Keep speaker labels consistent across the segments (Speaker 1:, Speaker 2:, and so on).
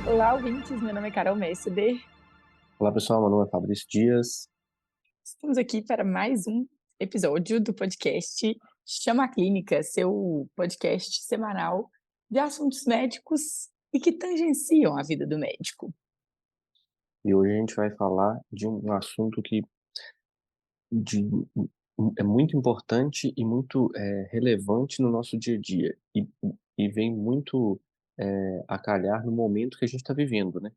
Speaker 1: Olá, ouvintes. Meu nome é Carol Messeder.
Speaker 2: Olá pessoal, meu nome é Fabrício Dias.
Speaker 1: Estamos aqui para mais um episódio do podcast Chama a Clínica, seu podcast semanal de assuntos médicos e que tangenciam a vida do médico.
Speaker 2: E hoje a gente vai falar de um assunto que de- é muito importante e muito relevante no nosso dia a dia e vem muito a calhar no momento que a gente está vivendo, né?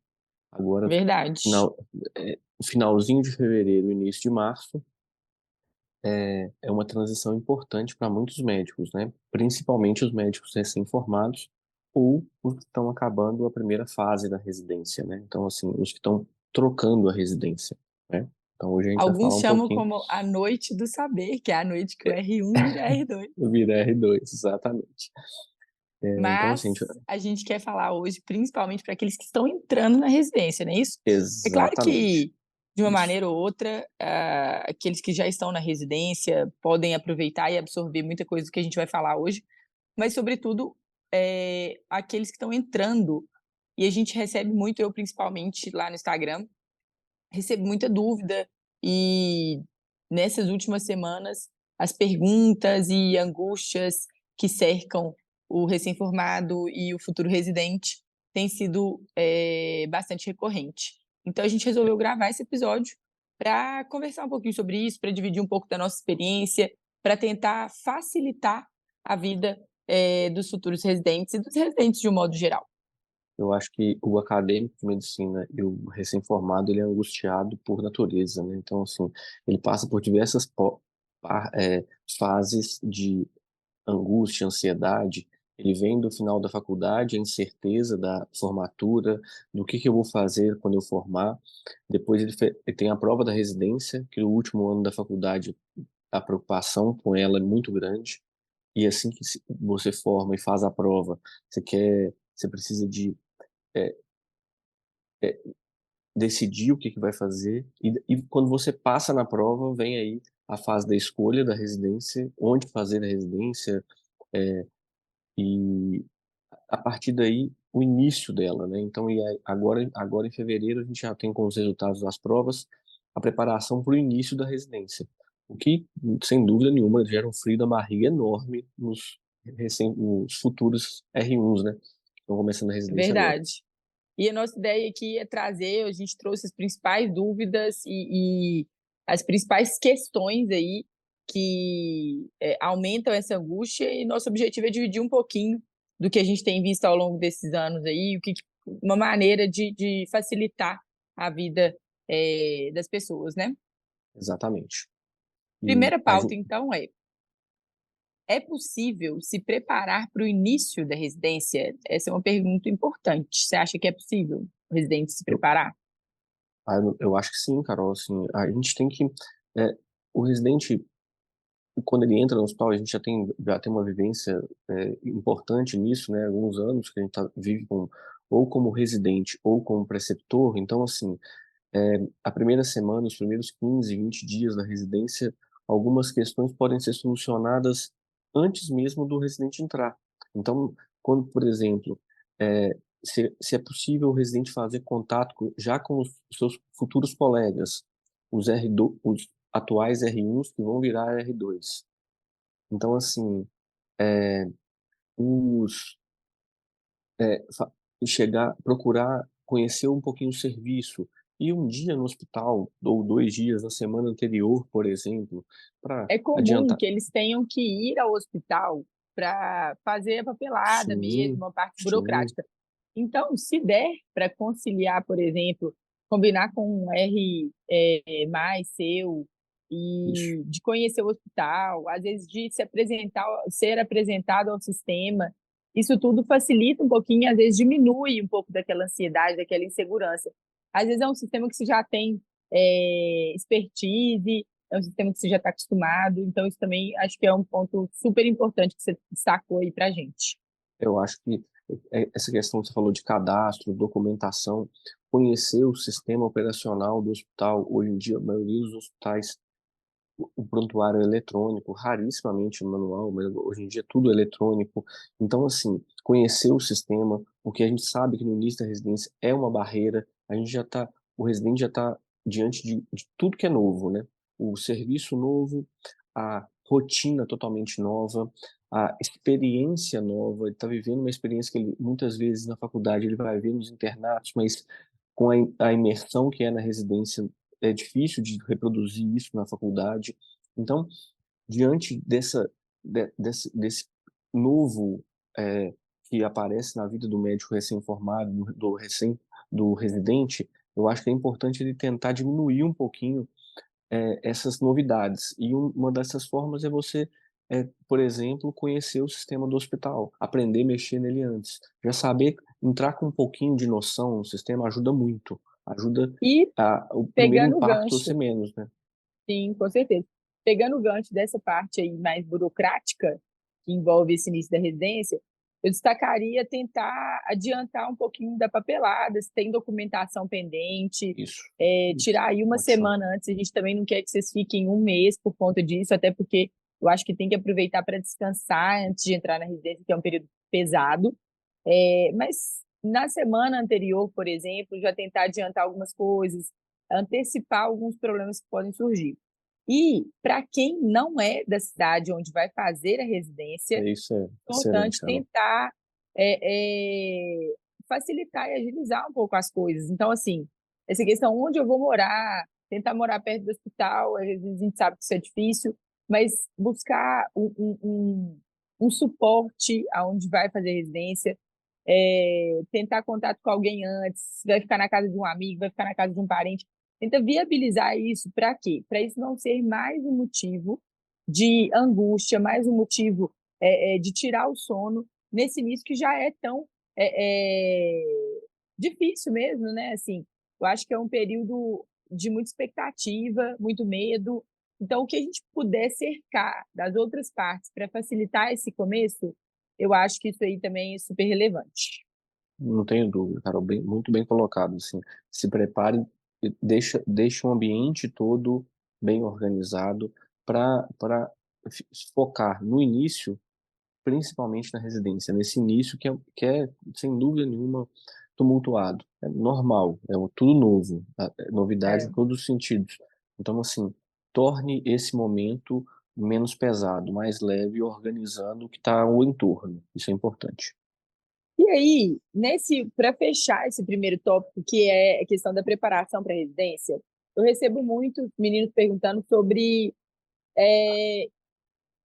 Speaker 2: Agora,
Speaker 1: Verdade.
Speaker 2: final, finalzinho de fevereiro, início de março, é uma transição importante para muitos médicos, né? Principalmente os médicos recém-formados ou os que estão acabando a primeira fase da residência, né? Então, assim, os que estão trocando a residência, né? Então, hoje a gente vai
Speaker 1: Alguns
Speaker 2: falar um
Speaker 1: chamam
Speaker 2: pouquinho
Speaker 1: como a noite do saber, que é a noite que o R1 vira R2.
Speaker 2: do Vira R2, exatamente. Então,
Speaker 1: Mas
Speaker 2: assim,
Speaker 1: a gente quer falar hoje principalmente para aqueles que estão entrando na residência, não é isso? É claro
Speaker 2: exatamente.
Speaker 1: que, de uma
Speaker 2: Isso.
Speaker 1: maneira ou outra, aqueles que já estão na residência podem aproveitar e absorver muita coisa do que a gente vai falar hoje, mas, sobretudo, aqueles que estão entrando. E a gente recebe muito, eu principalmente lá no Instagram, recebo muita dúvida e nessas últimas semanas as perguntas e angústias que cercam o recém-formado e o futuro residente têm sido bastante recorrente. Então a gente resolveu gravar esse episódio para conversar um pouquinho sobre isso, para dividir um pouco da nossa experiência, para tentar facilitar a vida dos futuros residentes e dos residentes de um modo geral.
Speaker 2: Eu acho que o acadêmico de medicina e o recém-formado, ele é angustiado por natureza, né? Então, assim, ele passa por diversas fases de angústia, ansiedade. Ele vem do final da faculdade, a incerteza da formatura, do que eu vou fazer quando eu formar. Depois ele tem a prova da residência, que no último ano da faculdade a preocupação com ela é muito grande. E assim que você forma e faz a prova, você precisa de é, é, decidir o que vai fazer. E quando você passa na prova, vem aí a fase da escolha da residência, onde fazer a residência, é, e a partir daí o início dela, né? Então, e aí, agora em fevereiro a gente já tem com os resultados das provas a preparação para o início da residência, o que sem dúvida nenhuma gera um frio da barriga enorme nos futuros R1s, né? Que estão começando a residência agora.
Speaker 1: Verdade. E a nossa ideia aqui é trazer, a gente trouxe as principais dúvidas e as principais questões aí que aumentam essa angústia, e nosso objetivo é dividir um pouquinho do que a gente tem visto ao longo desses anos aí, uma maneira de facilitar a vida das pessoas, né?
Speaker 2: Exatamente. E
Speaker 1: Primeira
Speaker 2: a
Speaker 1: pauta,
Speaker 2: gente,
Speaker 1: então, é possível se preparar para o início da residência? Essa é uma pergunta importante. Você acha que é possível o residente se
Speaker 2: eu,
Speaker 1: preparar?
Speaker 2: eu acho que sim, Carol. Assim, a gente tem que. é, o residente, quando ele entra no hospital, a gente já tem uma vivência importante nisso, né? Alguns anos que a gente vive ou como residente ou como preceptor. Então, assim, a primeira semana, os primeiros 15, 20 dias da residência, algumas questões podem ser solucionadas antes mesmo do residente entrar. Então, quando, por exemplo, se é possível o residente fazer contato já com os seus futuros colegas, os atuais R1s que vão virar R2. Então, assim, é, os, fa- chegar, procurar conhecer um pouquinho o serviço, e um dia no hospital, ou 2 dias na semana anterior, por exemplo, para
Speaker 1: É comum
Speaker 2: adiantar.
Speaker 1: que eles tenham que ir ao hospital para fazer a papelada
Speaker 2: Sim,
Speaker 1: mesmo, a parte
Speaker 2: sim,
Speaker 1: burocrática. Então, se der para conciliar, por exemplo, combinar com um R mais seu
Speaker 2: isso.
Speaker 1: e de conhecer o hospital, às vezes de se apresentar, ser apresentado ao sistema, isso tudo facilita um pouquinho, às vezes diminui um pouco daquela ansiedade, daquela insegurança. Às vezes é um sistema que você já tem expertise, é um sistema que você já está acostumado, então isso também acho que é um ponto super importante que você destacou aí para a gente.
Speaker 2: Eu acho que essa questão que você falou de cadastro, documentação, conhecer o sistema operacional do hospital. Hoje em dia, a maioria dos hospitais, o prontuário é eletrônico, rarissimamente manual, mas hoje em dia tudo é eletrônico. Então, assim, conhecer o sistema, porque a gente sabe que no início da residência é uma barreira, o residente já está diante de tudo que é novo, né? O serviço novo, a rotina totalmente nova, a experiência nova, ele está vivendo uma experiência que ele, muitas vezes na faculdade ele vai ver nos internatos, mas com a imersão que é na residência é difícil de reproduzir isso na faculdade. Então, diante desse novo que aparece na vida do médico recém-formado, do residente, eu acho que é importante ele tentar diminuir um pouquinho essas novidades. E uma dessas formas é você, por exemplo, conhecer o sistema do hospital, aprender a mexer nele antes. Já saber, entrar com um pouquinho de noção no sistema ajuda muito. Ajuda
Speaker 1: E
Speaker 2: o primeiro
Speaker 1: pegando o
Speaker 2: impacto a ser
Speaker 1: gancho,
Speaker 2: menos, né?
Speaker 1: sim, com certeza. Pegando o gancho dessa parte aí mais burocrática, que envolve esse início da residência, eu destacaria tentar adiantar um pouquinho da papelada, se tem documentação pendente,
Speaker 2: Isso,
Speaker 1: tirar aí uma
Speaker 2: ótimo.
Speaker 1: semana antes. A gente também não quer que vocês fiquem um mês por conta disso, até porque eu acho que tem que aproveitar para descansar antes de entrar na residência, que é um período pesado. Mas na semana anterior, por exemplo, já tentar adiantar algumas coisas, antecipar alguns problemas que podem surgir. E para quem não é da cidade onde vai fazer a residência,
Speaker 2: Isso é
Speaker 1: é
Speaker 2: excelente,
Speaker 1: importante
Speaker 2: Carol.
Speaker 1: tentar facilitar e agilizar um pouco as coisas. Então, assim, essa questão onde eu vou morar, tentar morar perto do hospital, às vezes a gente sabe que isso é difícil, mas buscar um suporte aonde vai fazer residência, tentar contato com alguém antes, vai ficar na casa de um amigo, vai ficar na casa de um parente. Tenta viabilizar isso para quê? Para isso não ser mais um motivo de angústia, mais um motivo de tirar o sono nesse início que já é tão difícil mesmo, né? Assim, eu acho que é um período de muita expectativa, muito medo. Então, o que a gente puder cercar das outras partes para facilitar esse começo, eu acho que isso aí também é super relevante.
Speaker 2: Não tenho dúvida, Carol, muito bem colocado, assim. Se prepare, e deixa o ambiente todo bem organizado para focar no início, principalmente na residência, nesse início que é sem dúvida nenhuma tumultuado, é normal, tudo novo, novidade em
Speaker 1: É.
Speaker 2: todos os sentidos. Então, assim, torne esse momento menos pesado, mais leve, organizando o que está ao entorno. Isso é importante.
Speaker 1: E aí, para fechar esse primeiro tópico, que é a questão da preparação para a residência, eu recebo muitos meninos perguntando sobre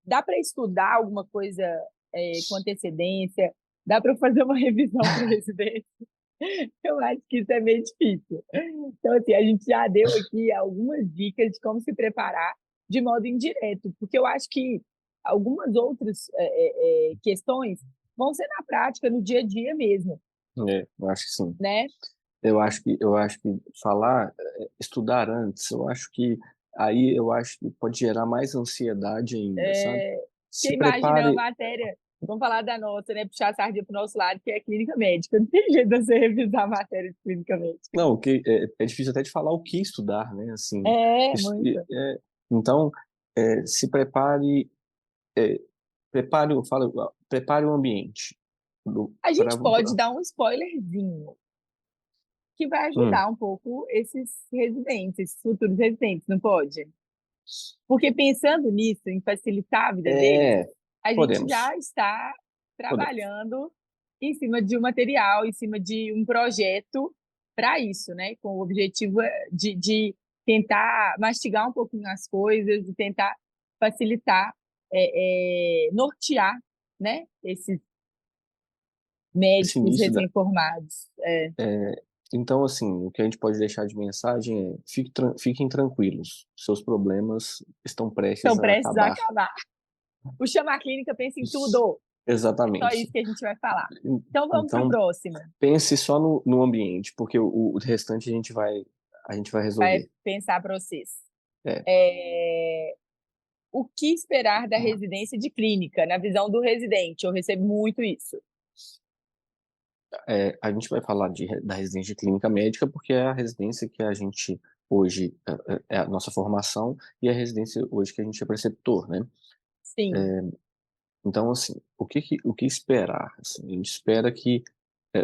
Speaker 1: dá para estudar alguma coisa com antecedência, dá para fazer uma revisão para residência. Eu acho que isso é meio difícil. Então, assim, a gente já deu aqui algumas dicas de como se preparar de modo indireto, porque eu acho que algumas outras questões vão ser na prática, no dia a dia mesmo,
Speaker 2: Eu acho que sim.
Speaker 1: né?
Speaker 2: Eu acho que falar, estudar antes, eu acho que pode gerar mais ansiedade ainda, sabe?
Speaker 1: Porque
Speaker 2: Se
Speaker 1: imagina a
Speaker 2: prepare,
Speaker 1: matéria, vamos falar da nossa, né? Puxar a sardinha para o nosso lado, que é clínica médica. Não tem jeito de você revisar a matéria de clínica médica.
Speaker 2: não, é difícil até de falar o que estudar, né? Assim,
Speaker 1: Muito.
Speaker 2: então, se prepare, é, prepare o ambiente
Speaker 1: A
Speaker 2: para,
Speaker 1: gente pode dar um spoilerzinho que vai ajudar um pouco esses residentes, esses futuros residentes, não pode? Porque pensando nisso, em facilitar a vida deles, a gente
Speaker 2: podemos,
Speaker 1: já está
Speaker 2: podemos.
Speaker 1: trabalhando em cima de um material, em cima de um projeto para isso, né? Com o objetivo de tentar mastigar um pouquinho as coisas e tentar facilitar, nortear, né? Esses
Speaker 2: Esse
Speaker 1: médicos
Speaker 2: início
Speaker 1: recém-formados.
Speaker 2: Então, assim, o que a gente pode deixar de mensagem é: fiquem tranquilos, seus problemas estão prestes
Speaker 1: Estão
Speaker 2: a
Speaker 1: prestes a
Speaker 2: acabar.
Speaker 1: acabar. O Chama Clínica pensa em tudo. É só
Speaker 2: Exatamente.
Speaker 1: isso que a gente vai falar. Então vamos para o
Speaker 2: Então,
Speaker 1: próximo.
Speaker 2: pense só no ambiente, porque o restante a gente vai
Speaker 1: Vai
Speaker 2: resolver.
Speaker 1: pensar para vocês.
Speaker 2: É,
Speaker 1: O que esperar da residência de clínica, na visão do residente? Eu recebo muito isso.
Speaker 2: A gente vai falar da residência de clínica médica, porque é a residência que a gente hoje, é a nossa formação, e a residência hoje que a gente é preceptor, né?
Speaker 1: Sim.
Speaker 2: Então, assim, o que esperar? Assim, a gente espera que,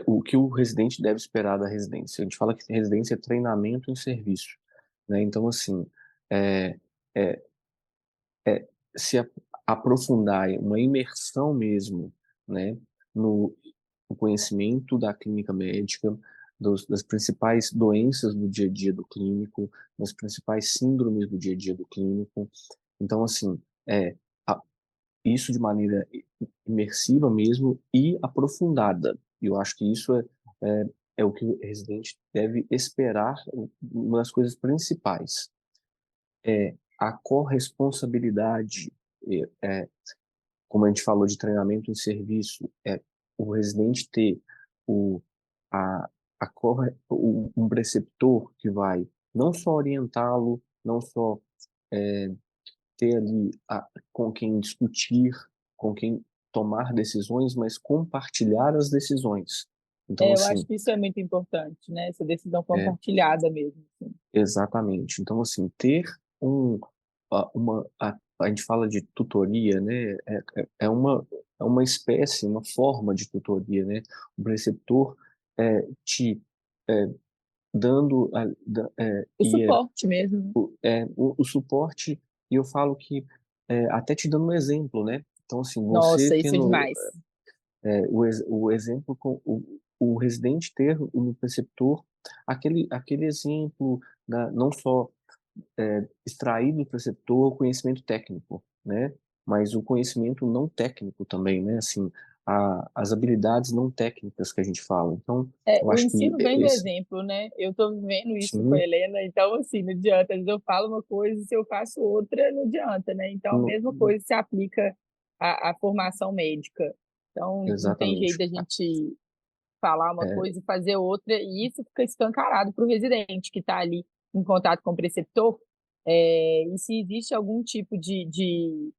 Speaker 2: o que o residente deve esperar da residência. A gente fala que residência é treinamento em serviço, né? Então, assim, é, é, é se aprofundar em uma imersão mesmo, né, no conhecimento da clínica médica, das principais doenças do dia a dia do clínico, das principais síndromes do dia a dia do clínico. Então, assim, é, a- isso de maneira imersiva mesmo e aprofundada. Eu acho que isso é o que o residente deve esperar, uma das coisas principais. A corresponsabilidade, como a gente falou de treinamento em serviço, o residente ter o, a, um preceptor que vai não só orientá-lo, não só ter ali com quem discutir, com quem tomar decisões, mas compartilhar as decisões. Então,
Speaker 1: Eu acho
Speaker 2: assim,
Speaker 1: que isso é muito importante, né? Essa decisão
Speaker 2: é,
Speaker 1: compartilhada mesmo, assim.
Speaker 2: exatamente. Então, assim, ter um, a gente fala de tutoria, né? É uma espécie, uma forma de tutoria, né? O preceptor te é, dando
Speaker 1: O suporte mesmo, né?
Speaker 2: o suporte, e eu falo que até te dando um exemplo, né? Então, assim, você
Speaker 1: Nossa, isso é
Speaker 2: tendo
Speaker 1: demais.
Speaker 2: o exemplo com o residente ter no preceptor aquele exemplo não só extrair do preceptor o conhecimento técnico, né? Mas o conhecimento não técnico também, né? Assim, as habilidades não técnicas que a gente fala. Então, eu
Speaker 1: O
Speaker 2: acho que
Speaker 1: ensino vem do exemplo, né? Eu estou vivendo isso com a
Speaker 2: sim,
Speaker 1: Helena, então, assim, não adianta. Às vezes eu falo uma coisa e se eu faço outra, não adianta, né? Então, a
Speaker 2: no-
Speaker 1: mesma coisa se aplica à formação médica. Então, não tem jeito
Speaker 2: exatamente.
Speaker 1: da gente falar uma
Speaker 2: É,
Speaker 1: coisa e fazer outra, e isso fica escancarado para o residente que está ali em contato com o preceptor. E se existe algum tipo de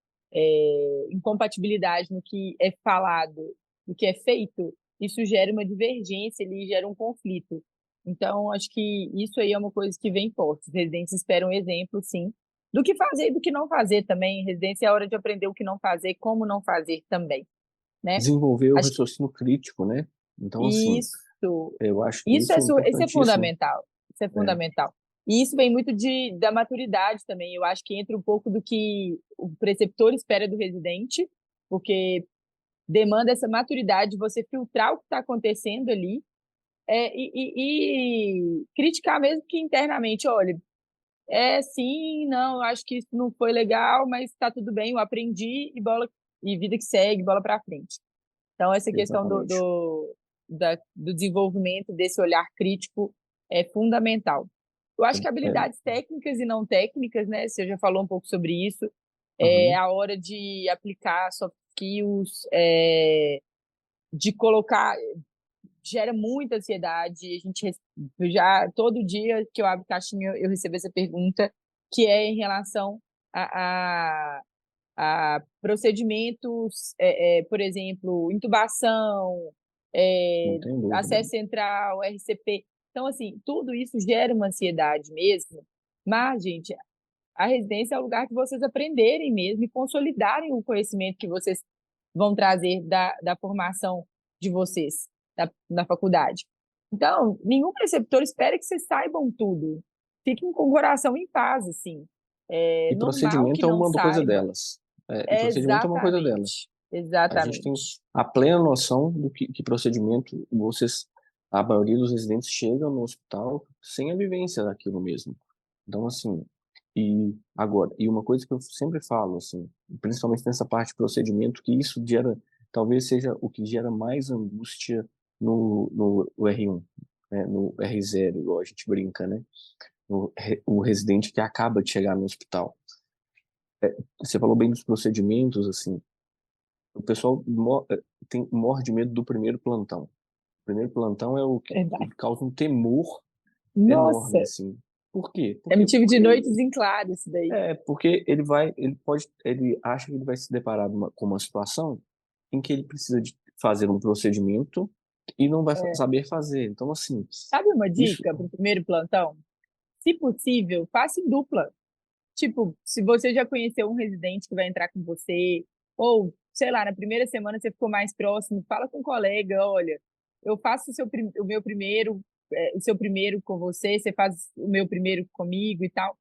Speaker 1: incompatibilidade no que é falado, no que é feito, isso gera uma divergência, ele gera um conflito. Então, acho que isso aí é uma coisa que vem forte. Os residentes esperam exemplo, sim, do que fazer e do que não fazer também. Residência é a hora de aprender o que não fazer, como não fazer também, né?
Speaker 2: desenvolver o
Speaker 1: Acho que
Speaker 2: raciocínio crítico, né? Então, assim,
Speaker 1: isso
Speaker 2: eu acho que
Speaker 1: isso
Speaker 2: isso é
Speaker 1: é
Speaker 2: importantíssimo.
Speaker 1: fundamental. Isso é
Speaker 2: É,
Speaker 1: fundamental. E isso vem muito da maturidade também. Eu acho que entra um pouco do que o preceptor espera do residente, porque demanda essa maturidade de você filtrar o que está acontecendo ali e criticar mesmo que internamente, olha, sim, não, acho que isso não foi legal, mas está tudo bem, eu aprendi e vida que segue, bola para frente. Então, essa questão
Speaker 2: exatamente.
Speaker 1: do desenvolvimento desse olhar crítico é fundamental. Eu acho que
Speaker 2: É,
Speaker 1: habilidades técnicas e não técnicas, né? Você já falou um pouco sobre isso. É
Speaker 2: aham,
Speaker 1: a hora de aplicar soft skills, de colocar, gera muita ansiedade. Eu já todo dia que eu abro caixinha eu recebo essa pergunta, que é em relação a, a procedimentos, por exemplo, intubação,
Speaker 2: não tem dúvida.
Speaker 1: acesso central, RCP. Então, assim, tudo isso gera uma ansiedade mesmo. Mas, gente, a residência é o lugar que vocês aprenderem mesmo e consolidarem o conhecimento que vocês vão trazer da formação de vocês, da faculdade. Então, nenhum preceptor espera que vocês saibam tudo. Fiquem com o coração em paz, assim. É
Speaker 2: E
Speaker 1: normal que
Speaker 2: procedimento é
Speaker 1: não
Speaker 2: uma coisa
Speaker 1: saiba.
Speaker 2: delas. E procedimento é uma coisa delas.
Speaker 1: Exatamente,
Speaker 2: A gente tem
Speaker 1: exatamente.
Speaker 2: a plena noção do que procedimento a maioria dos residentes chegam no hospital sem a vivência daquilo mesmo. Então, assim, e uma coisa que eu sempre falo, assim, principalmente nessa parte de procedimento, que isso talvez seja o que gera mais angústia no R1, né, no R0, igual a gente brinca, né? O residente que acaba de chegar no hospital. Você falou bem dos procedimentos, assim, o pessoal morre de medo do primeiro plantão. O primeiro plantão é o que
Speaker 1: Verdade.
Speaker 2: causa um temor
Speaker 1: Nossa,
Speaker 2: enorme, assim. Por quê?
Speaker 1: é
Speaker 2: Porque,
Speaker 1: motivo de
Speaker 2: porque,
Speaker 1: noites em claro isso daí.
Speaker 2: porque ele acha que ele vai se deparar com uma situação em que ele precisa de fazer um procedimento e não vai
Speaker 1: É.
Speaker 2: saber fazer. Então, assim,
Speaker 1: Sabe uma
Speaker 2: isso
Speaker 1: dica para o primeiro plantão? Se possível, faça em dupla. Tipo, se você já conheceu um residente que vai entrar com você, ou, sei lá, na primeira semana você ficou mais próximo, fala com um colega, olha, eu faço o meu primeiro, o seu primeiro com você, você faz o meu primeiro comigo e tal.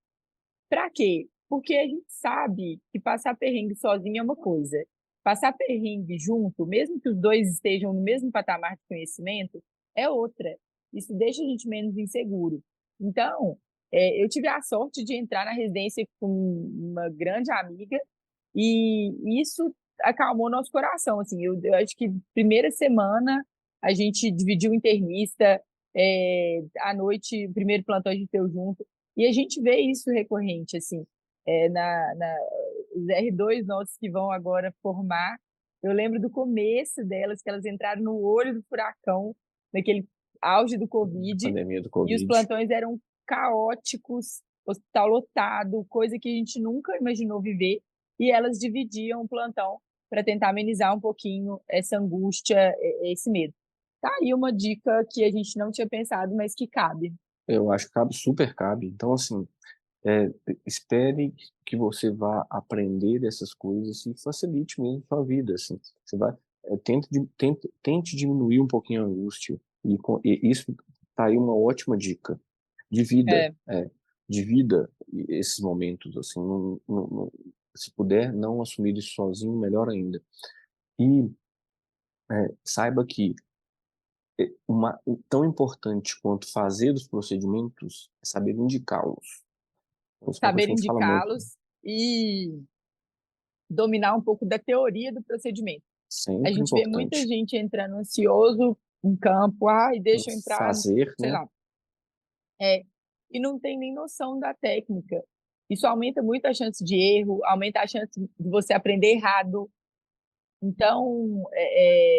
Speaker 1: Pra quê? Porque a gente sabe que passar perrengue sozinho é uma coisa. Passar perrengue junto, mesmo que os dois estejam no mesmo patamar de conhecimento, é outra. Isso deixa a gente menos inseguro. Então, eu tive a sorte de entrar na residência com uma grande amiga e isso acalmou nosso coração. Assim, eu acho que primeira semana a gente dividiu o internista, à noite, o primeiro plantão a gente deu junto. E a gente vê isso recorrente, assim, os R2 nossos que vão agora formar. Eu lembro do começo delas, que elas entraram no olho do furacão, naquele auge do
Speaker 2: a
Speaker 1: Covid,
Speaker 2: pandemia do
Speaker 1: e os
Speaker 2: Covid.
Speaker 1: plantões eram caóticos, hospital lotado, coisa que a gente nunca imaginou viver, e elas dividiam o plantão para tentar amenizar um pouquinho essa angústia, esse medo. Tá aí uma dica que a gente não tinha pensado, mas que cabe.
Speaker 2: Eu acho que cabe, super cabe. Então, assim, é, espere que você vá aprender essas coisas e facilite mesmo a sua vida, assim. Você vai, tente diminuir um pouquinho a angústia. E isso tá aí uma ótima dica de vida,
Speaker 1: É,
Speaker 2: de vida esses momentos, assim. Se puder não assumir isso sozinho, melhor ainda. E saiba que tão importante quanto fazer os procedimentos é saber indicá-los. Isso é uma coisa
Speaker 1: saber
Speaker 2: que a gente fala muito.
Speaker 1: indicá-los e dominar um pouco da teoria do procedimento. A
Speaker 2: Sempre
Speaker 1: gente vê muita
Speaker 2: importante.
Speaker 1: gente entrando ansioso em campo, e deixa eu entrar,
Speaker 2: Fazer,
Speaker 1: sei
Speaker 2: né?
Speaker 1: lá, e não tem nem noção da técnica. Isso aumenta muito a chance de erro, aumenta a chance de você aprender errado. Então,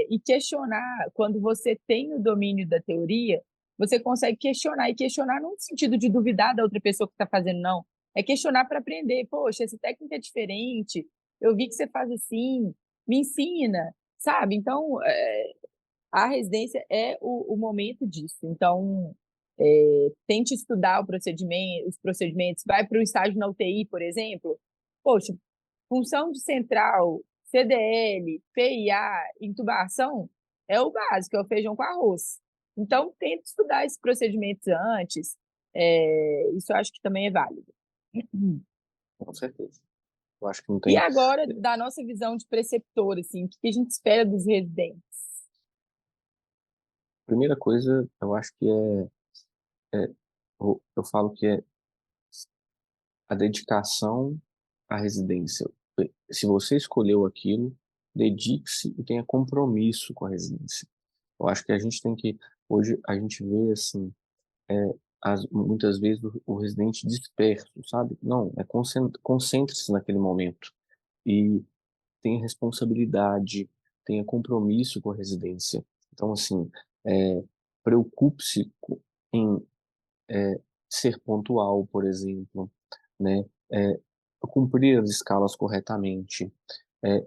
Speaker 1: e questionar, quando você tem o domínio da teoria, você consegue questionar, e questionar não no sentido de duvidar da outra pessoa que está fazendo, não. É questionar para aprender. Poxa, essa técnica é diferente, eu vi que você faz assim, me ensina, sabe? Então, a residência é o momento disso. Então, tente estudar os procedimentos, vai para o estágio na UTI, por exemplo. Poxa, função de central, CDL, PIA, intubação, é o básico, é o feijão com arroz. Então, tente estudar esses procedimentos antes. Isso eu acho que também é válido.
Speaker 2: Com certeza. Eu acho que não
Speaker 1: E
Speaker 2: tem.
Speaker 1: agora, da nossa visão de preceptor, assim, o que a gente espera dos residentes?
Speaker 2: Primeira coisa, eu acho que eu falo que é a dedicação à residência. Se você escolheu aquilo, dedique-se e tenha compromisso com a residência. Eu acho que a gente tem que, hoje, a gente vê assim, muitas vezes o residente disperso, sabe? Não, concentre-se naquele momento e tenha responsabilidade, tenha compromisso com a residência. Então, assim, é, preocupe-se em ser pontual, por exemplo, né? Cumprir as escalas corretamente,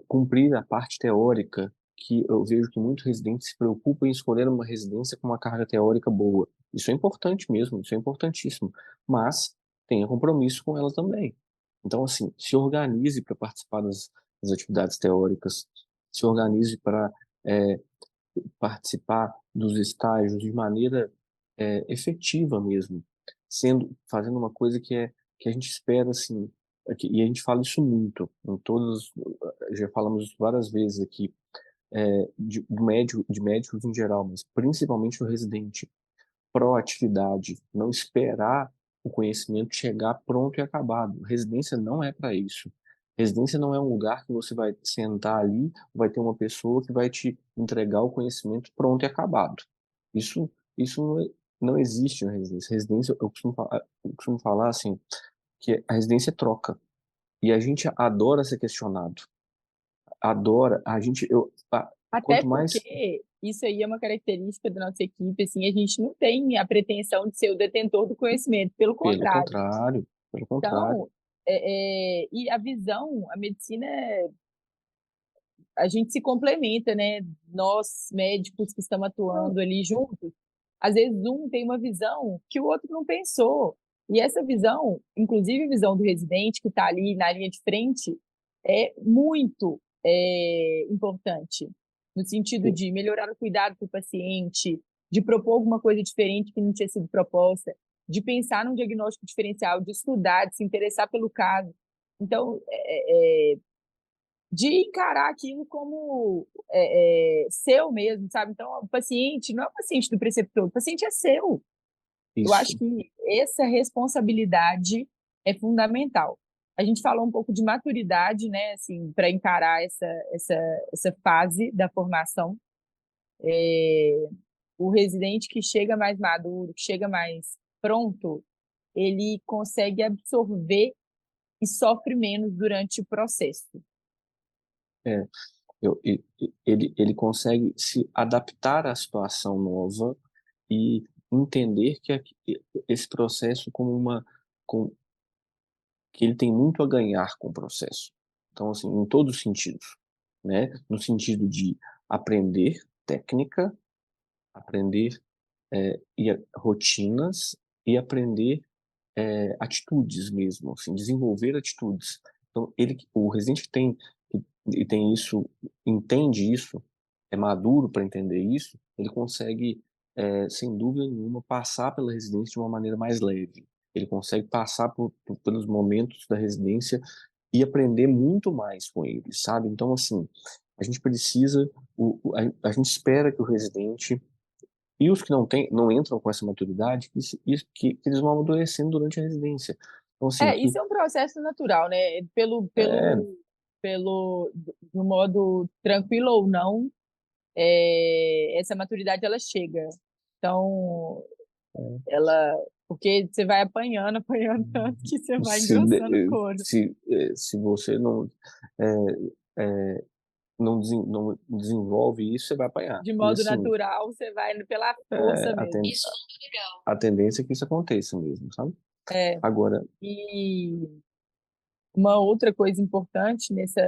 Speaker 2: cumprir a parte teórica, que eu vejo que muitos residentes se preocupam em escolher uma residência com uma carga teórica boa. Isso é importante mesmo, isso é importantíssimo, mas tenha compromisso com ela também. Então, assim, se organize para participar das atividades teóricas, se organize para participar dos estágios de maneira efetiva mesmo, fazendo uma coisa que a gente espera assim, e a gente fala isso muito em todos, já falamos isso várias vezes aqui, de médicos em geral, mas principalmente o residente, proatividade, não esperar o conhecimento chegar pronto e acabado. Residência não é para isso. Residência não é um lugar que você vai sentar ali, vai ter uma pessoa que vai te entregar o conhecimento pronto e acabado. Isso não existe na residência. Residência, eu costumo falar assim, que a residência é troca. E a gente adora ser questionado. Adora,
Speaker 1: Até
Speaker 2: quanto mais
Speaker 1: porque isso aí é uma característica da nossa equipe, assim, a gente não tem a pretensão de ser o detentor do conhecimento, pelo
Speaker 2: pelo
Speaker 1: contrário.
Speaker 2: contrário, pelo contrário.
Speaker 1: Então, e a visão, a medicina a gente se complementa, né? Nós, médicos que estamos atuando ali juntos, às vezes um tem uma visão que o outro não pensou. E essa visão, inclusive a visão do residente que está ali na linha de frente, é muito importante, no sentido de melhorar o cuidado para o paciente, de propor alguma coisa diferente que não tinha sido proposta, de pensar num diagnóstico diferencial, de estudar, de se interessar pelo caso. Então, de encarar aquilo como seu mesmo, sabe? Então, o paciente não é o paciente do preceptor, o paciente é seu. Eu acho
Speaker 2: Isso.
Speaker 1: que essa responsabilidade é fundamental. A gente falou um pouco de maturidade, né, assim, para encarar essa fase da formação. O residente que chega mais maduro, que chega mais pronto, ele consegue absorver e sofre menos durante o processo.
Speaker 2: É, ele consegue se adaptar à situação nova e entender que esse processo com, que ele tem muito a ganhar com o processo. Então, assim, em todos os sentidos, né? No sentido de aprender técnica, aprender rotinas e aprender atitudes mesmo, assim, desenvolver atitudes. Então, o residente e tem isso, entende isso, é maduro para entender isso, ele consegue, sem dúvida nenhuma, passar pela residência de uma maneira mais leve. Ele consegue passar pelos momentos da residência e aprender muito mais com eles, sabe? Então, assim, a gente precisa, a gente espera que o residente e os que não entram com essa maturidade, que eles vão amadurecendo durante a residência. Então, assim,
Speaker 1: Isso é um processo natural, né?
Speaker 2: é,
Speaker 1: No modo tranquilo ou não, essa maturidade ela chega. Então, porque você vai apanhando, apanhando tanto que você vai engrossando o couro.
Speaker 2: se você não desenvolve isso, você vai apanhar.
Speaker 1: De
Speaker 2: E
Speaker 1: modo
Speaker 2: assim,
Speaker 1: natural, você vai pela
Speaker 2: é,
Speaker 1: força
Speaker 2: a,
Speaker 1: mesmo.
Speaker 2: ten, a tendência é que isso aconteça mesmo, sabe?
Speaker 1: É,
Speaker 2: Agora,
Speaker 1: e uma outra coisa importante nessa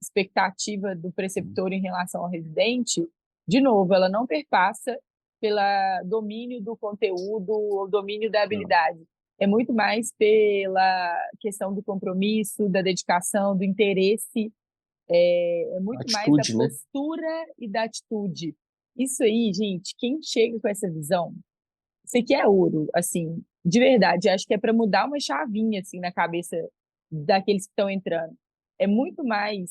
Speaker 1: expectativa do preceptor em relação ao residente, de novo, ela não perpassa pelo domínio do conteúdo ou domínio da
Speaker 2: não,
Speaker 1: habilidade. É muito mais pela questão do compromisso, da dedicação, do interesse, é muito mais da
Speaker 2: atitude, né?
Speaker 1: postura e da atitude. Isso aí, gente, quem chega com essa visão, isso aqui é ouro, assim, de verdade. Acho que é para mudar uma chavinha assim na cabeça daqueles que estão entrando. É muito mais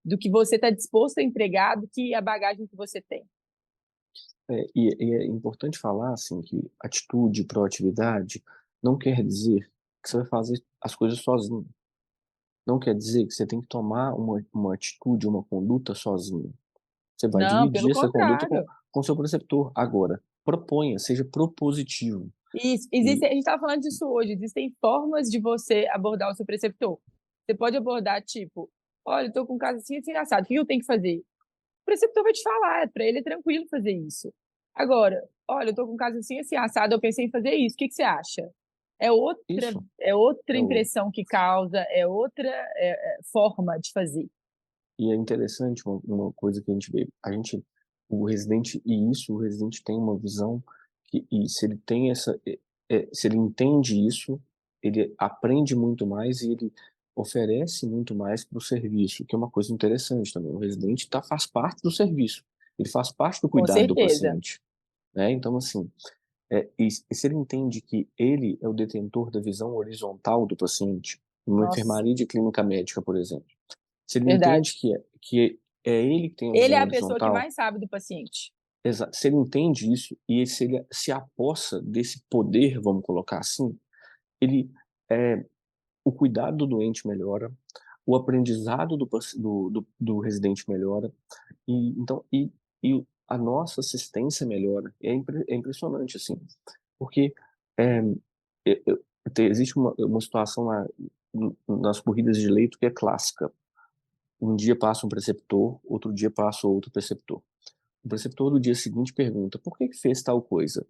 Speaker 1: do que você está disposto a entregar do que a bagagem que você tem.
Speaker 2: E é importante falar assim que atitude, proatividade não quer dizer que você vai fazer as coisas sozinho. Não quer dizer que você tem que tomar uma atitude, uma conduta sozinho. Você vai
Speaker 1: Não, pelo
Speaker 2: dividir essa conduta
Speaker 1: contrário.
Speaker 2: com seu preceptor. Agora, proponha, seja propositivo.
Speaker 1: Isso,
Speaker 2: E
Speaker 1: a gente estava falando disso hoje. Existem formas de você abordar o seu preceptor. Você pode abordar tipo, olha, eu estou com um caso assim assado, o que eu tenho que fazer? O preceptor vai te falar, para ele é tranquilo fazer isso. Agora, olha, eu estou com um caso assim assado, eu pensei em fazer isso, o que você acha?
Speaker 2: isso
Speaker 1: É outra
Speaker 2: é o
Speaker 1: impressão que causa, é outra forma de fazer.
Speaker 2: e é interessante uma coisa que a gente vê. O residente, e isso, o residente tem uma visão e se ele tem se ele entende isso, ele aprende muito mais e ele oferece muito mais para o serviço, que é uma coisa interessante também. O residente faz parte do serviço, ele faz parte do
Speaker 1: Com
Speaker 2: cuidado do
Speaker 1: certeza.
Speaker 2: paciente, né? Então, assim, e se ele entende que ele é o detentor da visão horizontal do paciente, numa
Speaker 1: Nossa,
Speaker 2: enfermaria de clínica médica, por exemplo, se ele entende
Speaker 1: verdade.
Speaker 2: que é ele que tem a
Speaker 1: Ele é
Speaker 2: visão
Speaker 1: a pessoa que
Speaker 2: horizontal,
Speaker 1: mais sabe do paciente.
Speaker 2: se ele entende isso e se ele se apossa desse poder, vamos colocar assim, ele, é, o cuidado do doente melhora, o aprendizado do residente melhora, e então e a nossa assistência melhora. É impressionante assim, porque é, existe uma situação nas corridas de leito que é clássica. Um dia passa um preceptor, outro dia passa outro preceptor. O preceptor do dia seguinte pergunta: por que fez tal coisa?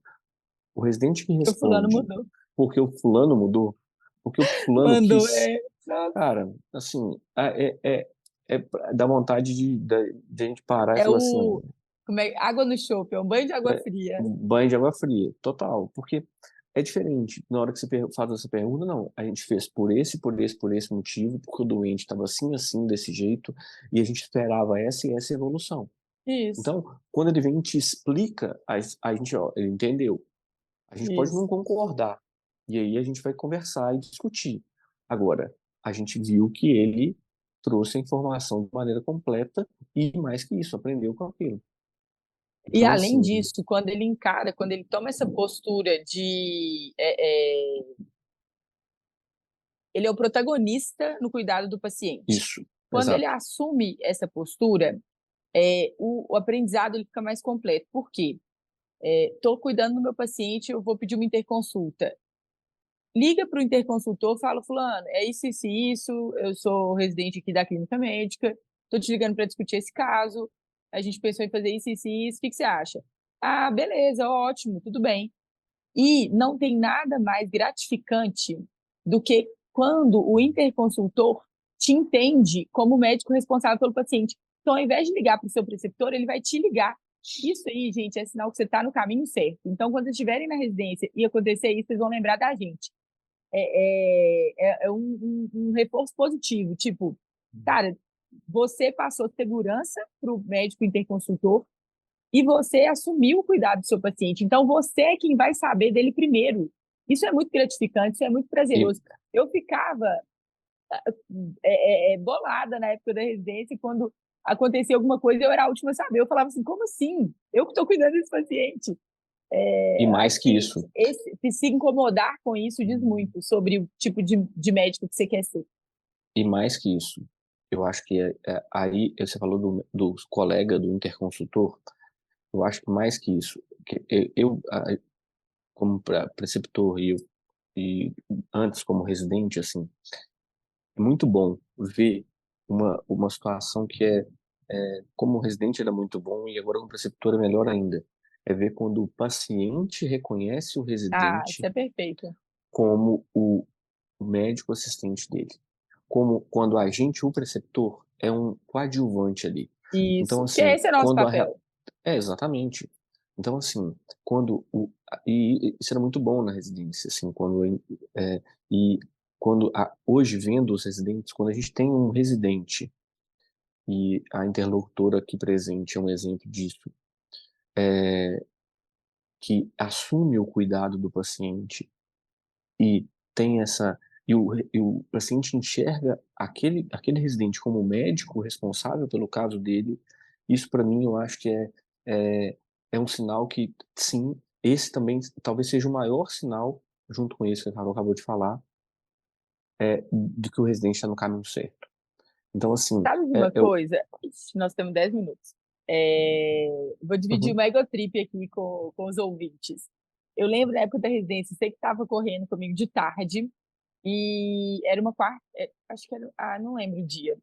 Speaker 2: O residente que
Speaker 1: O fulano
Speaker 2: responde:
Speaker 1: mudou.
Speaker 2: porque o fulano mudou, porque o fulano
Speaker 1: Mandou,
Speaker 2: quis.
Speaker 1: Nossa.
Speaker 2: Cara, assim, dá vontade de a gente parar e
Speaker 1: É
Speaker 2: falar assim,
Speaker 1: o como é água no chope, é um banho de água fria.
Speaker 2: um banho de água fria, total, porque é diferente. Na hora que você faz essa pergunta, não, a gente fez por esse motivo, porque o doente estava assim, assim, desse jeito, e a gente esperava essa e essa evolução.
Speaker 1: Isso,
Speaker 2: Então, quando ele vem e te explica, a gente, ó, ele entendeu. A gente pode não
Speaker 1: isso.
Speaker 2: concordar, e aí a gente vai conversar e discutir. Agora, a gente viu que ele trouxe a informação de maneira completa e, mais que isso, aprendeu com aquilo.
Speaker 1: E
Speaker 2: Então,
Speaker 1: além
Speaker 2: assim,
Speaker 1: disso, quando ele toma essa postura de ele é o protagonista no cuidado do paciente.
Speaker 2: isso,
Speaker 1: Quando ele
Speaker 2: exato.
Speaker 1: assume essa postura, o aprendizado ele fica mais completo. Por quê? Estou cuidando do meu paciente, eu vou pedir uma interconsulta. Liga para o interconsultor, fala, fulano, é isso, isso, isso, eu sou residente aqui da clínica médica, estou te ligando para discutir esse caso, a gente pensou em fazer isso, isso e isso, o que, que você acha? Ah, beleza, ótimo, tudo bem. E não tem nada mais gratificante do que quando o interconsultor te entende como médico responsável pelo paciente. Então, ao invés de ligar para o seu preceptor, ele vai te ligar. Isso aí, gente, é sinal que você está no caminho certo. Então, quando vocês estiverem na residência e acontecer isso, vocês vão lembrar da gente. É um reforço positivo. Tipo, cara, você passou segurança para o médico interconsultor e você assumiu o cuidado do seu paciente. Então, você é quem vai saber dele primeiro. Isso é muito gratificante, isso é muito
Speaker 2: E,
Speaker 1: prazeroso. Eu ficava bolada na época da residência, quando acontecia alguma coisa, eu era a última a saber. Eu falava assim, como assim? Eu que estou cuidando desse paciente.
Speaker 2: e
Speaker 1: Acho
Speaker 2: mais que
Speaker 1: que
Speaker 2: isso,
Speaker 1: se incomodar com isso diz muito sobre o tipo de médico que você quer ser.
Speaker 2: e mais que isso, eu acho que aí você falou do colega, do interconsultor, eu acho que mais que isso, que como preceptor e antes como residente, assim, é muito bom ver uma situação que como residente era muito bom e agora como preceptor é melhor ainda. É ver quando o paciente reconhece o
Speaker 1: Ah, isso
Speaker 2: residente
Speaker 1: é perfeito.
Speaker 2: como o médico assistente dele. Como quando a gente, o preceptor, é um coadjuvante ali. Então,
Speaker 1: Isso, que
Speaker 2: assim,
Speaker 1: esse é nosso papel.
Speaker 2: exatamente. Então, assim, quando e isso era muito bom na residência, assim, é, e hoje vendo os residentes, quando a gente tem um residente e a interlocutora aqui presente é um exemplo disso, que assume o cuidado do paciente e tem essa e o paciente enxerga aquele residente como médico responsável pelo caso dele, isso para mim eu acho que é é um sinal que sim, esse também talvez seja o maior sinal, junto com esse que a Carol acabou de falar, de que o residente está no caminho certo. Então assim,
Speaker 1: Sabe de uma
Speaker 2: é eu
Speaker 1: coisa? Ixi, nós temos 10 minutos. É, Vou dividir
Speaker 2: uhum,
Speaker 1: uma egotrip aqui com os ouvintes. Eu lembro na época da residência, você que estava correndo comigo de tarde, e era uma quarta, acho que era, não lembro o dia.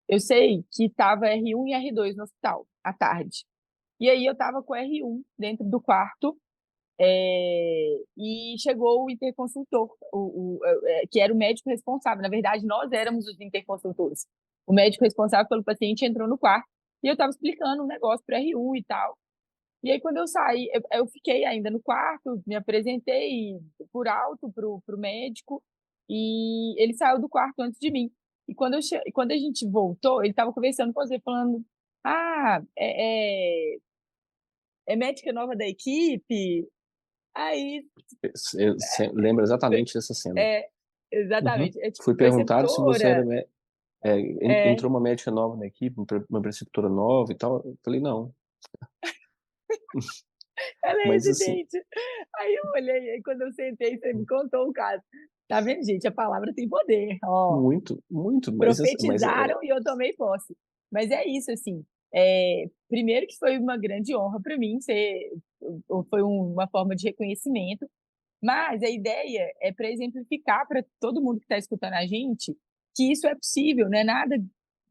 Speaker 1: Eu sei que estava R1 e R2 no hospital, à tarde. E aí eu estava com R1 dentro do quarto, e chegou o interconsultor, que era o médico responsável. Na verdade, nós éramos os interconsultores. O médico responsável pelo paciente entrou no quarto e eu estava explicando um negócio para R1 e tal. E aí, quando eu saí, eu fiquei ainda no quarto, me apresentei por alto para o médico e ele saiu do quarto antes de mim. E quando a gente voltou, ele estava conversando com você, falando: Ah, é médica nova da equipe? Aí
Speaker 2: lembro exatamente dessa cena.
Speaker 1: É,
Speaker 2: Uhum.
Speaker 1: exatamente. É tipo,
Speaker 2: Fui perguntado se você era
Speaker 1: preceptora.
Speaker 2: entrou
Speaker 1: É,
Speaker 2: uma médica nova na equipe, uma preceptora nova e tal. Eu falei, não.
Speaker 1: ela é
Speaker 2: Mas assim,
Speaker 1: residente. Aí eu olhei, aí quando eu sentei, você me contou o caso. Tá vendo, gente? A palavra tem poder. Ó,
Speaker 2: muito, muito,
Speaker 1: profetizaram e eu tomei posse. Mas é isso, assim. Primeiro que foi uma grande honra para mim, foi uma forma de reconhecimento, mas a ideia é para exemplificar para todo mundo que está escutando a gente que isso é possível, não é nada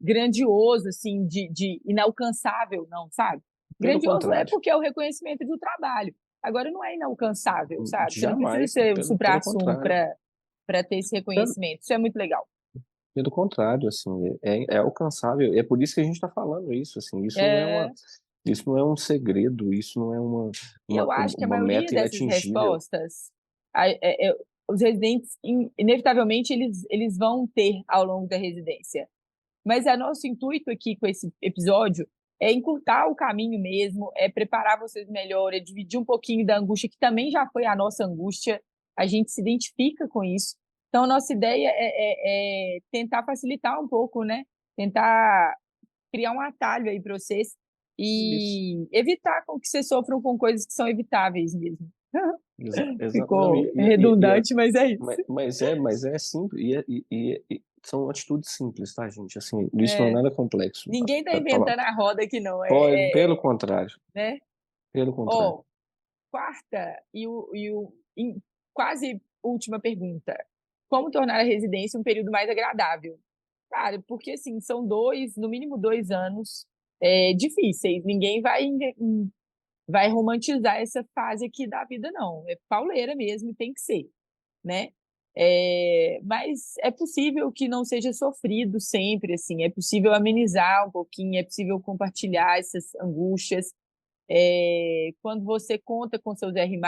Speaker 1: grandioso, assim, de inalcançável, não, sabe?
Speaker 2: pelo
Speaker 1: Grandioso é
Speaker 2: contrário,
Speaker 1: porque é o reconhecimento do trabalho. Agora, não é inalcançável, sabe? Você não precisa
Speaker 2: jamais,
Speaker 1: ser o
Speaker 2: pelo
Speaker 1: supra-sumo
Speaker 2: contrário.
Speaker 1: para ter esse
Speaker 2: Tan-
Speaker 1: reconhecimento. Isso é muito legal.
Speaker 2: Pelo contrário, assim, é alcançável, é por isso que a gente está falando isso, assim,
Speaker 1: É,
Speaker 2: isso não é um segredo, isso não é
Speaker 1: e eu acho que a
Speaker 2: uma
Speaker 1: maioria
Speaker 2: meta
Speaker 1: dessas
Speaker 2: inatingível.
Speaker 1: respostas, os residentes, inevitavelmente, eles vão ter ao longo da residência. Mas é nosso intuito aqui com esse episódio é encurtar o caminho mesmo, é preparar vocês melhor, é dividir um pouquinho da angústia, que também já foi a nossa angústia, a gente se identifica com isso. Então, a nossa ideia é tentar facilitar um pouco, né? Tentar criar um atalho aí para vocês
Speaker 2: Isso,
Speaker 1: e evitar com que vocês sofram com coisas que são evitáveis mesmo.
Speaker 2: não,
Speaker 1: Ficou redundante, mas é isso.
Speaker 2: mas é simples, são atitudes simples, tá, gente? Assim, isso não é
Speaker 1: É,
Speaker 2: nada complexo.
Speaker 1: ninguém está
Speaker 2: Falar,
Speaker 1: inventando a roda aqui, não.
Speaker 2: pelo contrário,
Speaker 1: Né?
Speaker 2: pelo contrário.
Speaker 1: Ó, quarta quase última pergunta. Como tornar a residência um período mais agradável? Cara, porque assim, são no mínimo 2 anos difíceis. Ninguém vai romantizar essa fase aqui da vida, não. É pauleira mesmo, e tem que ser, né? Mas é possível que não seja sofrido sempre, assim. É possível amenizar um pouquinho, é possível compartilhar essas angústias. Quando você conta com seus R+,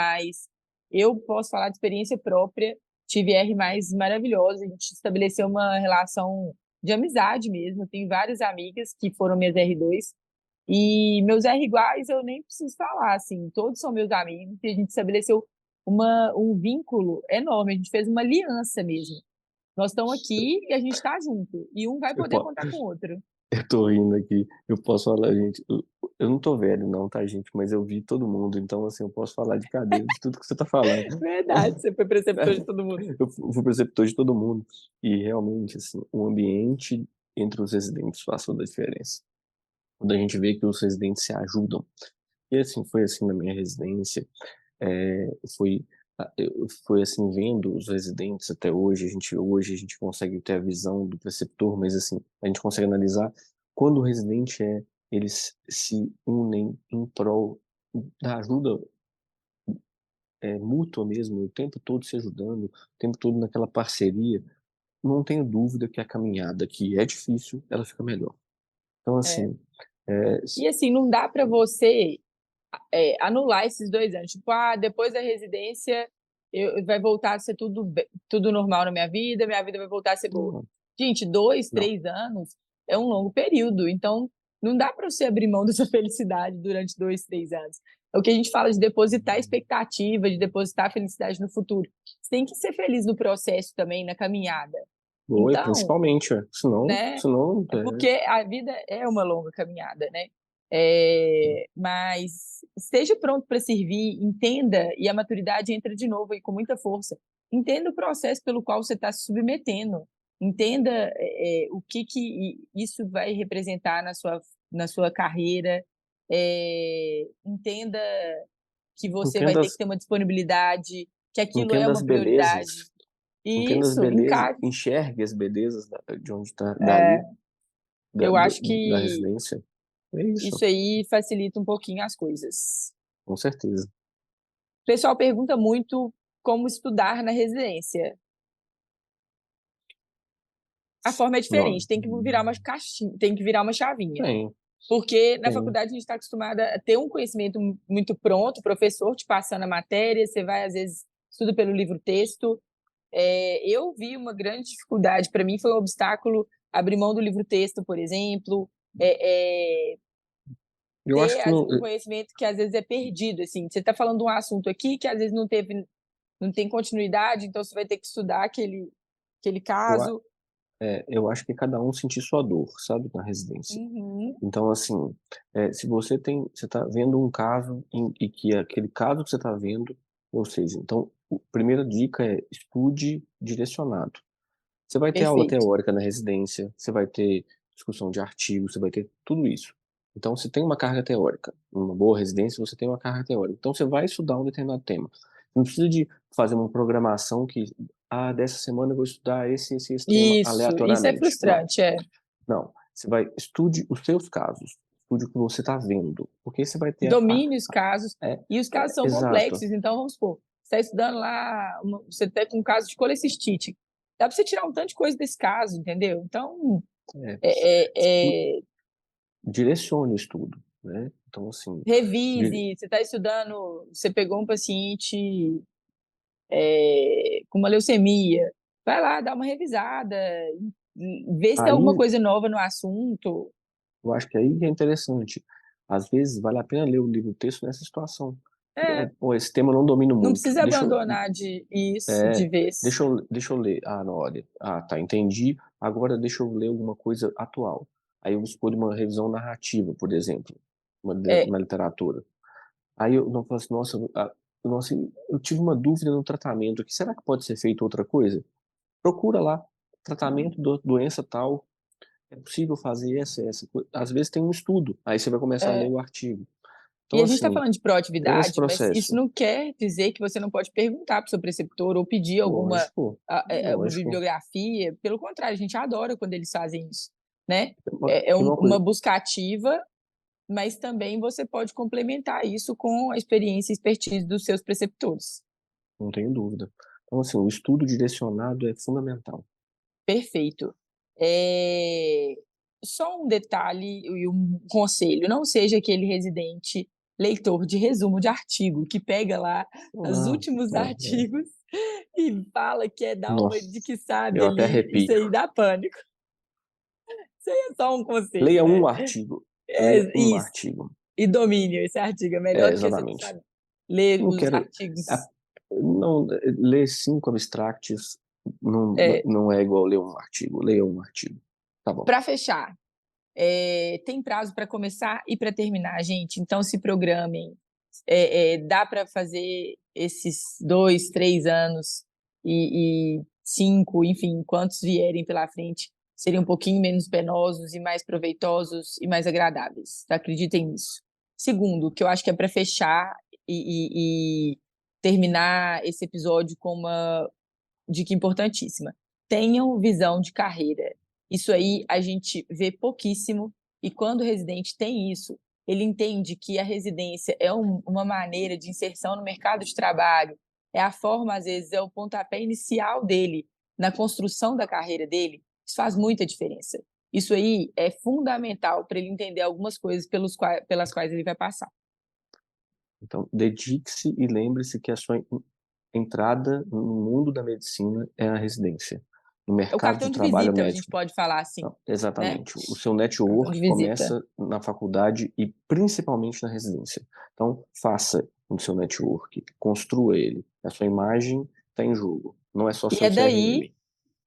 Speaker 1: eu posso falar de experiência própria, tive R+ maravilhosos, a gente estabeleceu uma relação de amizade mesmo, tenho várias amigas que foram minhas R2, e meus R iguais eu nem preciso falar, assim, todos são meus amigos, e a gente estabeleceu um vínculo enorme, a gente fez uma aliança mesmo. Nós estamos aqui e a gente está junto, e um vai
Speaker 2: Eu,
Speaker 1: poder
Speaker 2: po-
Speaker 1: contar com o outro.
Speaker 2: eu tô rindo aqui, eu posso falar, gente, eu não tô velho não, tá, gente, mas eu vi todo mundo, então, assim, eu posso falar de cadeira, de tudo que você tá falando.
Speaker 1: Verdade, você foi preceptor de todo mundo.
Speaker 2: Eu fui preceptor de todo mundo, e realmente, assim, o ambiente entre os residentes faz toda a diferença. Quando a gente vê que os residentes se ajudam, e assim, foi assim na minha residência, foi foi assim vendo os residentes até hoje a gente consegue ter a visão do preceptor, mas assim, a gente consegue analisar quando o residente eles se unem em prol da ajuda, mútua mesmo, o tempo todo se ajudando, o tempo todo naquela parceria, não tenho dúvida que a caminhada, que é difícil, ela fica melhor. Então
Speaker 1: É.
Speaker 2: assim, eh,
Speaker 1: E assim, não dá para você anular esses 2 anos. Tipo, depois da residência vai voltar a ser tudo normal na minha vida vai voltar a ser boa.
Speaker 2: não,
Speaker 1: Gente, dois,
Speaker 2: não,
Speaker 1: 3 anos é um longo período, então não dá para você abrir mão dessa felicidade durante 2, 3 anos. É o que a gente fala de depositar expectativa, de depositar felicidade no futuro. Você tem que ser feliz no processo também, na caminhada.
Speaker 2: oi,
Speaker 1: Então,
Speaker 2: principalmente,
Speaker 1: né?
Speaker 2: senão,
Speaker 1: É porque a vida é uma longa caminhada, né? Mas esteja pronto para servir, entenda, e a maturidade entra de novo aí com muita força. Entenda o processo pelo qual você está se submetendo. Entenda o que isso vai representar na sua carreira. Entenda que você vai
Speaker 2: entenda
Speaker 1: ter que
Speaker 2: as,
Speaker 1: ter uma disponibilidade, que aquilo é
Speaker 2: entenda as
Speaker 1: uma prioridade.
Speaker 2: belezas,
Speaker 1: E
Speaker 2: entenda as
Speaker 1: isso,
Speaker 2: belezas, enxergue as belezas de onde está,
Speaker 1: é,
Speaker 2: dali,
Speaker 1: eu acho
Speaker 2: da
Speaker 1: que
Speaker 2: residência. É isso,
Speaker 1: isso aí facilita um pouquinho as coisas.
Speaker 2: com certeza.
Speaker 1: O pessoal pergunta muito como estudar na residência. A forma é
Speaker 2: Não,
Speaker 1: diferente, tem que virar uma caixinha, tem que virar uma chavinha.
Speaker 2: tem,
Speaker 1: Porque na
Speaker 2: tem.
Speaker 1: faculdade a gente está acostumada a ter um conhecimento muito pronto, o professor te passando a matéria, você vai, às vezes, estuda pelo livro-texto. Eu vi uma grande dificuldade, para mim foi um obstáculo abrir mão do livro-texto, por exemplo,
Speaker 2: Eu acho
Speaker 1: ter
Speaker 2: que não,
Speaker 1: um conhecimento que às vezes é perdido. Assim, você está falando de um assunto aqui que às vezes não tem continuidade, então você vai ter que estudar aquele
Speaker 2: eu, a-
Speaker 1: caso.
Speaker 2: eu acho que cada um sentir sua dor, sabe, na residência.
Speaker 1: Uhum,
Speaker 2: Então, assim, se você está vendo um caso e que aquele caso que você está vendo, ou seja, então, a primeira dica é estude direcionado. Você vai ter aula
Speaker 1: perfeito.
Speaker 2: teórica na residência, você vai ter discussão de artigos, você vai ter tudo isso. Então, você tem uma carga teórica. Numa boa residência, você tem uma carga teórica. Então, você vai estudar um determinado tema. Não precisa de fazer uma programação que, dessa semana eu vou estudar esse tema
Speaker 1: Isso é
Speaker 2: aleatoriamente. Não,
Speaker 1: frustrante,
Speaker 2: não. Você vai, estude os seus casos. Estude o que você está vendo. Porque você vai ter
Speaker 1: domine os casos,
Speaker 2: é,
Speaker 1: e os casos são
Speaker 2: exato.
Speaker 1: complexos, então vamos supor, você está estudando lá, você está com um caso de colecistite. dá para você tirar um tanto de coisa desse caso, entendeu? Então,
Speaker 2: É. Estu
Speaker 1: é
Speaker 2: direcione o estudo, né. Então assim, dire
Speaker 1: revise, você está estudando, você pegou um paciente, com uma leucemia, vai lá, dá uma revisada, vê se tem alguma
Speaker 2: aí
Speaker 1: coisa nova no assunto.
Speaker 2: eu acho que aí que é interessante. Às vezes vale a pena ler o livro texto nessa situação.
Speaker 1: É,
Speaker 2: Pô, esse tema eu não domino
Speaker 1: não
Speaker 2: muito,
Speaker 1: precisa abandonar de isso, de
Speaker 2: é,
Speaker 1: vez.
Speaker 2: deixa eu ler. Ah, não, olha, ah, tá, entendi, agora deixa eu ler alguma coisa atual. Aí eu escolho uma revisão narrativa, por exemplo,
Speaker 1: É,
Speaker 2: uma literatura. Aí eu não falo assim: "Nossa, nossa, eu tive uma dúvida no tratamento aqui, será que pode ser feito outra coisa?". Procura lá, tratamento do doença tal, é possível fazer essa coi às vezes tem um estudo, aí você vai começar a ler
Speaker 1: é.
Speaker 2: o artigo.
Speaker 1: E
Speaker 2: Então
Speaker 1: a gente está
Speaker 2: assim,
Speaker 1: falando de
Speaker 2: tem esse
Speaker 1: proatividade, mas isso
Speaker 2: processo.
Speaker 1: não quer dizer que você não pode perguntar para o seu preceptor ou pedir alguma
Speaker 2: Lógico,
Speaker 1: uma
Speaker 2: lógico.
Speaker 1: bibliografia. Pelo contrário, a gente adora quando eles fazem isso, né.
Speaker 2: Uma
Speaker 1: É
Speaker 2: e uma
Speaker 1: uma
Speaker 2: coisa
Speaker 1: busca ativa, mas também você pode complementar isso com a experiência e expertise dos seus preceptores.
Speaker 2: não tenho dúvida. Então assim, o estudo direcionado é fundamental.
Speaker 1: Perfeito. Eh, Só um detalhe e um conselho, não seja aquele residente leitor de resumo de artigo, que pega lá os
Speaker 2: Ah,
Speaker 1: últimos
Speaker 2: é.
Speaker 1: artigos e fala que é dar uma de
Speaker 2: Nossa,
Speaker 1: que sabe
Speaker 2: eu até
Speaker 1: ali, isso
Speaker 2: arrepio.
Speaker 1: aí dá pânico. Isso aí é só um conselho,
Speaker 2: Leia
Speaker 1: né.
Speaker 2: um artigo,
Speaker 1: É,
Speaker 2: leia um
Speaker 1: isso.
Speaker 2: artigo.
Speaker 1: E domínio, esse artigo é
Speaker 2: É,
Speaker 1: melhor do que você não
Speaker 2: exatamente.
Speaker 1: sabe ler
Speaker 2: Não
Speaker 1: os
Speaker 2: quero a
Speaker 1: artigos.
Speaker 2: não, ler 5 abstracts
Speaker 1: É,
Speaker 2: não é igual ler um artigo, leia um artigo. Tá bom.
Speaker 1: pra fechar, tem prazo para começar e para terminar, gente, então se programem. Dá para fazer esses 2, 3 anos e 5, enfim, quantos vierem pela frente, serem um pouquinho menos penosos e mais proveitosos e mais agradáveis, acreditem nisso. Segundo, que eu acho que é para fechar e terminar esse episódio com uma dica importantíssima: tenham visão de carreira. Isso aí a gente vê pouquíssimo, e quando o residente tem isso, ele entende que a residência é uma maneira de inserção no mercado de trabalho, é a forma, às vezes, é o pontapé inicial dele na construção da carreira dele. Isso faz muita diferença. Isso aí é fundamental para ele entender algumas coisas pelas quais ele vai passar.
Speaker 2: Então, dedique-se e lembre-se que a sua entrada no mundo da medicina é a residência, no
Speaker 1: É o
Speaker 2: mercado
Speaker 1: cartão
Speaker 2: de
Speaker 1: de
Speaker 2: trabalho
Speaker 1: visita, a gente
Speaker 2: médico.
Speaker 1: pode falar assim,
Speaker 2: Não,
Speaker 1: né?
Speaker 2: exatamente. O seu
Speaker 1: Cartão de
Speaker 2: network
Speaker 1: visita.
Speaker 2: começa na faculdade e principalmente na residência. Então, faça o seu network, construa ele. A sua imagem está em jogo, não é só
Speaker 1: E
Speaker 2: seu
Speaker 1: é daí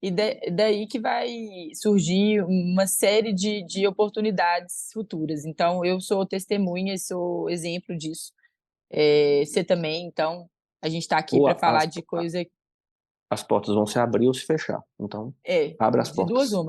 Speaker 2: CRM.
Speaker 1: daí que vai surgir uma série de oportunidades futuras. Então, eu sou testemunha e sou exemplo disso. Você também, então, a gente está aqui
Speaker 2: Ou
Speaker 1: para falar de coisa
Speaker 2: as portas vão se abrir ou se fechar. Então, abra as
Speaker 1: de duas
Speaker 2: portas.
Speaker 1: uma.